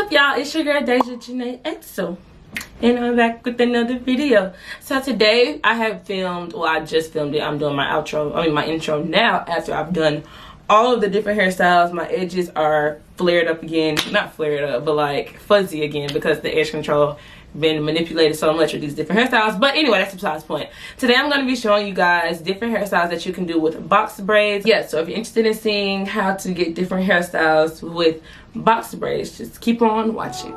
up, y'all? It's your girl Deja Janae Etzel, and I'm back with another video. So today I have filmed, well, I just filmed it. I'm doing my outro, my intro now after I've done all of the different hairstyles. My edges are flared up again, not flared up, but like fuzzy again because the edge control been manipulated so much with these different hairstyles. But anyway, that's besides the point. Today I'm going to be showing you guys different hairstyles that you can do with box braids. Yeah, so if you're interested in seeing how to get different hairstyles with box braids, just keep on watching.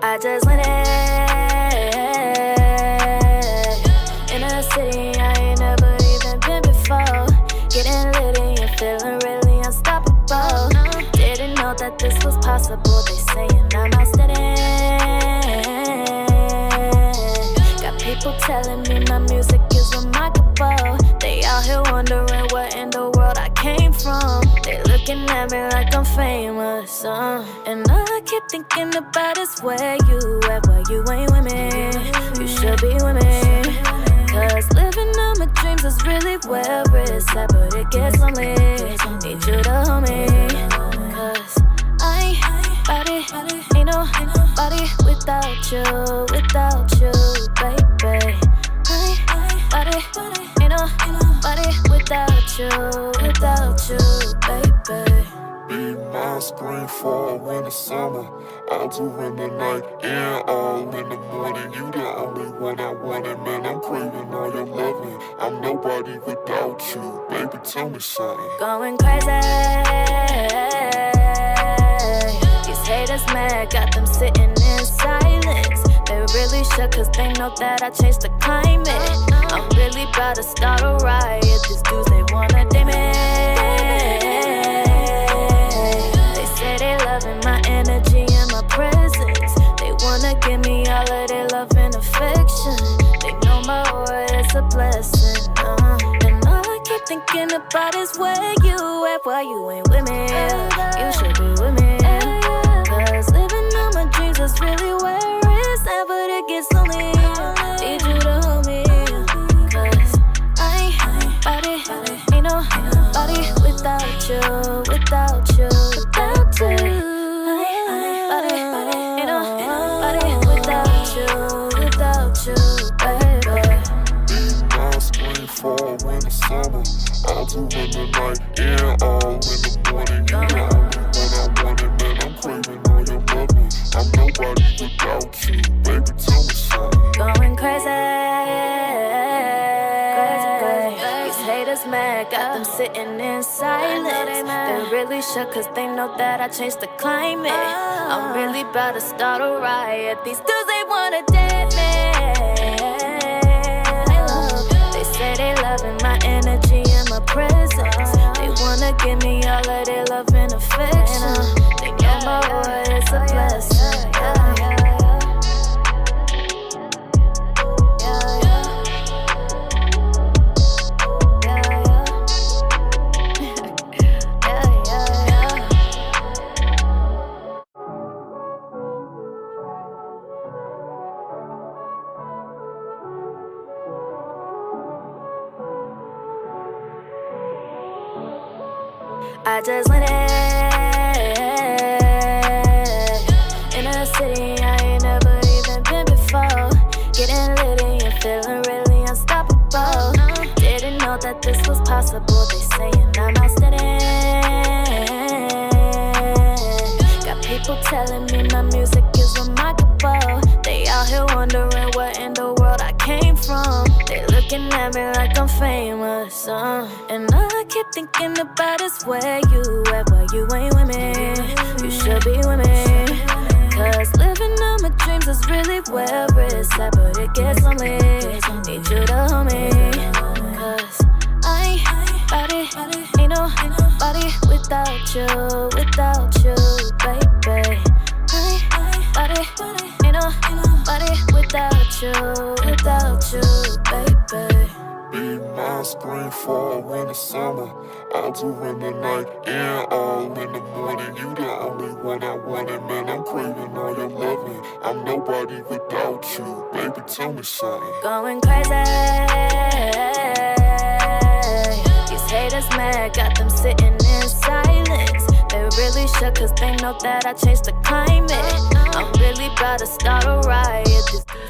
I just went in a city I ain't never even been before. Getting litty and feeling really unstoppable. Didn't know that this was possible. They saying I'm outstanding. Got people telling me my music is remarkable. They out here wondering where in the world I came from. They looking at me like I'm famous, and all I keep thinking about is where you at, why you ain't with me. You should be with me, cause living on my dreams is really where it's at, but it gets lonely. Need you to hold me, cause I ain't body, ain't nobody without you, baby. I ain't body, ain't nobody without you, baby. Be my spring, fall, winter, summer. I'll do in the night and all in the morning. You the only one I wanted, man. I'm craving all your loving. I'm nobody without you, baby. Tell me something. Going crazy. These haters mad, got them sitting in silence. They really shook cause they know that I changed the climate. I'm really about to start a riot. These dudes, they wanna date me. They say they loving my energy and my presence. They wanna give me all of their love and affection. They know my aura is a blessing, and all I keep thinking about is where you at, why you ain't with me. You should be with me, cause living on my dreams is really where it's at, but it gets lonely. Need you to hold me, cause I ain't body, ain't nobody without you, without you. I ain't body, ain't nobody without you, baby. Be my spring, fall, winter, summer. I'll do in the night and all in the morning. You the only one I wanted, man. I'm craving all your loving. I'm nobody without you, baby. Tell me something. Going crazy. These haters mad, got them sitting in silence. They really shook cause they know that I changed the climate. I'm really about to start a riot. These dudes, they wanna date me. They say they loving my energy and my presence. They wanna give me all of their love and affection. They know my aura is a blessing. I just went in a city I ain't never even been before. Getting litty and feeling really unstoppable. Didn't know that this was possible. They saying I'm outstanding. Got people telling me my music is remarkable. They out here wondering where in the world I came from. They looking at me like I'm famous, and all I keep thinking about is where you at, why you ain't with me. You should be with me, cause living on my dreams is really where it's at, but it gets lonely. Need you to hold me, cause I ain't body, ain't nobody without you, baby. I ain't body, ain't nobody without you, baby. Be my spring, fall, winter, summer. All during the night and all in the morning. You the only one I wanted, man. I'm craving all your loving. I'm nobody without you, baby. Tell me something. Going crazy. These haters mad, got them sitting in silence. They really shook cause they know that I changed the climate. I'm really about to start a riot.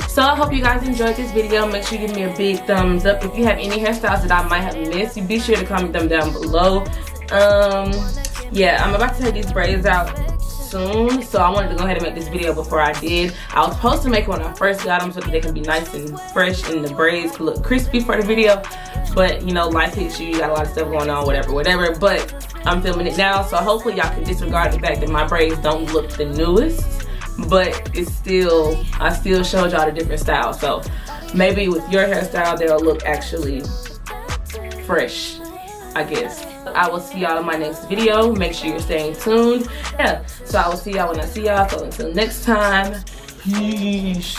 So I hope you guys enjoyed this video. Make sure you give me a big thumbs up. If you have any hairstyles that I might have missed, be sure to comment them down below. Yeah, I'm about to take these braids out soon, so I wanted to go ahead and make this video before I did. I was supposed to make it when I first got them so that they can be nice and fresh and the braids could look crispy for the video, but you know, life hits you, you got a lot of stuff going on, whatever. But I'm filming it now, so hopefully y'all can disregard the fact that my braids don't look the newest, but it's still, I still showed y'all the different styles, so maybe with your hairstyle they'll look actually fresh, I guess. I will see y'all in my next video. Make sure you're staying tuned. Yeah, so I will see y'all when I see y'all. So until next time, peace.